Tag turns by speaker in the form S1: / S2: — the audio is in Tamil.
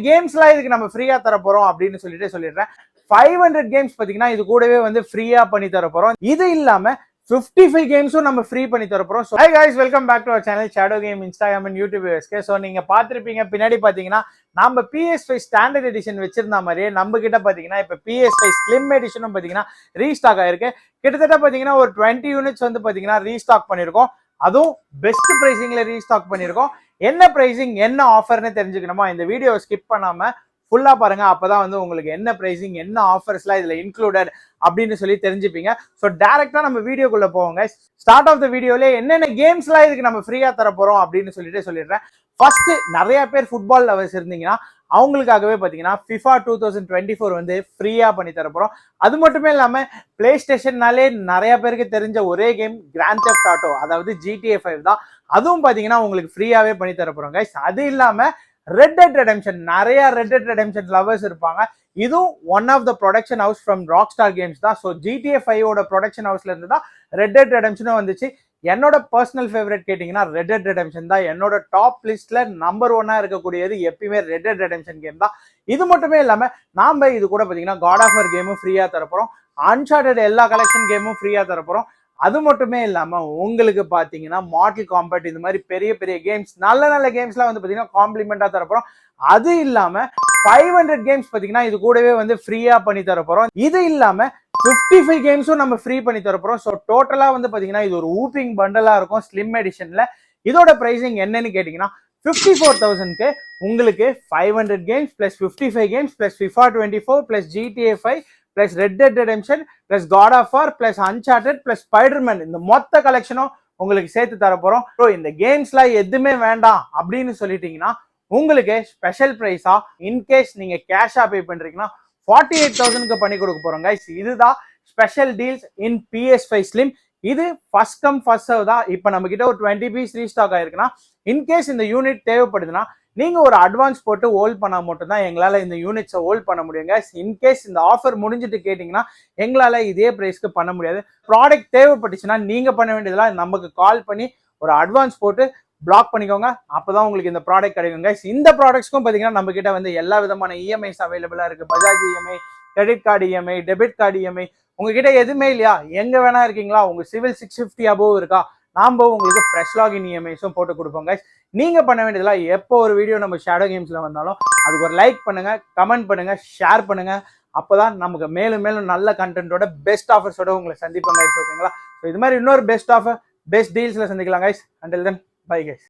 S1: கேம்ஸ்லாம் இதுக்கு நம்ம ஃப்ரீயா தர போறோம் அப்படின்னு சொல்லிடுறேன். 500 கேம்ஸ் பாத்தீங்கன்னா இது கூடவே வந்து ஃப்ரீயா பண்ணி தர போறோம். இது இல்லாம 55 கேம்ஸும் நம்ம ஃப்ரீ பண்ணி தர போறோம். Hi guys, welcome back to our channel Shadow Game Instagram and YouTube வியூவர்ஸ்க்கு. ஸோ நீங்க பார்த்திருப்பீங்க பின்னாடி பாத்தீங்கன்னா நம்ம PS5 ஸ்டாண்டர்ட் எடிஷன் வச்சிருந்த மாதிரியே நம்ம கிட்ட பாத்தீங்கன்னா இப்ப PS5 ஸ்லிம் எடிஷனும் பாத்தீங்கன்னா ரீஸ்டாக் ஆயிருக்கு. கிட்டத்தட்ட பாத்தீங்கன்னா ஒரு 20 யூனிட்ஸ் வந்து பாத்தீங்கன்னா ரீஸ்டாக் பண்ணிருக்கோம். அதுவும் பெஸ்ட் பிரைசிங்ல ரீஸ்டாக் பண்ணிருக்கோம். என்ன பிரைசிங் என்ன ஆஃபர்னு தெரிஞ்சுக்கணுமா இந்த வீடியோ ஸ்கிப் பண்ணாம ஃபுல்லா பாருங்க. அப்பதான் வந்து உங்களுக்கு என்ன பிரைசிங் என்ன ஆஃபர்ஸ்லாம் இதுல இன்க்ளூடட் அப்படின்னு சொல்லி தெரிஞ்சுப்பீங்க. ஸோ டைரக்டா நம்ம வீடியோக்குள்ள போவோங்க. ஸ்டார்ட் ஆஃப் த வீடியோல என்னென்ன கேம்ஸ்லாம் இதுக்கு நம்ம ஃப்ரீயா தர போறோம் அப்படின்னு சொல்லிடுறேன். ஃபர்ஸ்ட் நிறைய பேர் ஃபுட்பால் லவர்ஸ் இருந்தீங்கன்னா அவங்களுக்காகவே பாத்தீங்கன்னா FIFA 2024 வந்து ஃப்ரீயா பண்ணி தர போறோம். அது மட்டுமே இல்லாம பிளே ஸ்டேஷன்னாலே நிறைய பேருக்கு தெரிஞ்ச ஒரே கேம் கிராண்ட் தெஃப்ட் ஆட்டோ, அதாவது GTA 5 தான். அதுவும் பாத்தீங்கன்னா உங்களுக்கு ஃப்ரீயாவே பண்ணி தர போறோம் கைஸ். அது இல்லாம ரெட் டெட் ரெடெம்ஷன், நிறைய ரெட் டெட் ரெடெம்ஷன் லவர்ஸ் இருப்பாங்க. இதுவும் one of the production house from Rockstar Games தான். ஸோ GTA 5 ஓட ப்ரொடக்ஷன் ஹவுஸ்ல இருந்து தான் ரெட் டெட் ரெடெம்ஷனும் வந்துச்சு. என்னோட பர்சனல் ஃபேவரட் கேட்டிங்கன்னா ரெட் டெட் ரெடெம்ஷன் தான். என்னோட டாப் லிஸ்ட்ல நம்பர் 1 இருக்கக்கூடியது எப்பயுமே ரெட் டெட் ரெடெம்ஷன் கேம் தான். இது மட்டுமே இல்லாம நாம இது கூட பாத்தீங்கன்னா காட் ஆஃப் வார் கேமும் ஃப்ரீயா தரப்போறோம். அன்சார்ட்டட் எல்லா கலெக்ஷன் கேமும் ஃப்ரீயா தரப்போறோம். அது மட்டுமே இல்லாம உங்களுக்கு பாத்தீங்கன்னா மார்டல் காம்பேட் இந்த மாதிரி பெரிய பெரிய கேம்ஸ் நல்ல கேம்ஸ்லாம் வந்து பாத்தீங்கன்னா காம்ப்ளிமெண்டா தரப்போறோம். அது இல்லாம 500 கேம்ஸ் பாத்தீங்கன்னா இது கூடவே வந்து ஃப்ரீயா பண்ணி தரப்போறோம். இது இல்லாம 55 கேம்ஸும் நம்ம ஃப்ரீ பண்ணி தரப்போறோம். ஸோ டோட்டலா வந்து பாத்தீங்கன்னா இது ஒரு ஊப்பிங் பண்டலா இருக்கும் ஸ்லிம் எடிஷன்ல. இதோட பிரைசிங் என்னன்னு கேட்டீங்கன்னா 54,000க்கு உங்களுக்கு 500 games plus 55 games plus FIFA 24 plus GTA 5 plus Red Dead Redemption plus God of War plus Uncharted plus Spider-Man இந்த மொத்த கலெக்ஷனும் உங்களுக்கு சேர்த்து தர போறோம். ஸோ இந்த கேம்ஸ்லாம் எதுவுமே வேண்டாம் அப்படின்னு சொல்லிட்டீங்கன்னா உங்களுக்கு ஸ்பெஷல் பிரைஸா இன்கேஸ் நீங்க கேஷா பே பண்றீங்கன்னா 48,000க்கு பண்ணி கொடுக்க போறோம் கைஸ். இதுதான் ஸ்பெஷல் டீல்ஸ் இன் PS5 ஸ்லிம். இது ஃபர்ஸ்ட் கம் ஃபர்ஸ்ட் சர்வ் தான். இப்போ நம்ம கிட்ட ஒரு 20 பீஸ் ரீஸ்டாக் ஆயிருக்குன்னா இன்கேஸ் இந்த யூனிட் தேவைப்படுதுன்னா நீங்க ஒரு அட்வான்ஸ் போட்டு ஹோல்ட் பண்ணா மட்டும் தான் எங்களால இந்த யூனிட்ஸை ஹோல்ட் பண்ண முடியுங்க. இன்கேஸ் இந்த ஆஃபர் முடிஞ்சிட்டு கேட்டீங்கன்னா எங்களால இதே பிரைஸ்க்கு பண்ண முடியாது. ப்ராடக்ட் தேவைப்பட்டுச்சுன்னா நீங்க பண்ண வேண்டியதெல்லாம் நமக்கு கால் பண்ணி ஒரு அட்வான்ஸ் போட்டு பிளாக் பண்ணிக்கோங்க. அப்பதான் உங்களுக்கு இந்த ப்ராடக்ட் கிடைக்குங்க. இந்த ப்ராடக்ட்ஸ்க்கும் பாத்தீங்கன்னா நம்ம கிட்ட வந்து எல்லா விதமான இஎம்ஐஸ் அவைலபிளா இருக்கு. Bajaj EMI, credit card EMI, debit card EMI. உங்ககிட்ட எதுவுமே இல்லையா, எங்க வேணா இருக்கீங்களா, உங்க சிவில் 650 அபோவ் இருக்கா, நாம உங்களுக்கு ஃப்ரெஷ் லாகின் இஎம்ஐஸும் போட்டு கொடுப்போம் கைஸ். நீங்க பண்ண வேண்டியதெல்லாம் எப்போ ஒரு வீடியோ நம்ம ஷேடோ கேம்ஸ்ல வந்தாலும் அதுக்கு ஒரு லைக் பண்ணுங்க, கமெண்ட் பண்ணுங்க, ஷேர் பண்ணுங்க. அப்பதான் நமக்கு மேலும் மேலும் நல்ல கண்டென்ட்டோட பெஸ்ட் ஆஃபர்ஸோட உங்களை சந்திப்போம் கைஸ். ஓகேங்களா? இது மாதிரி இன்னொரு பெஸ்ட் ஆஃபர் பெஸ்ட் டீல்ஸ்ல சந்திக்கலாம் guys. Until then bye guys.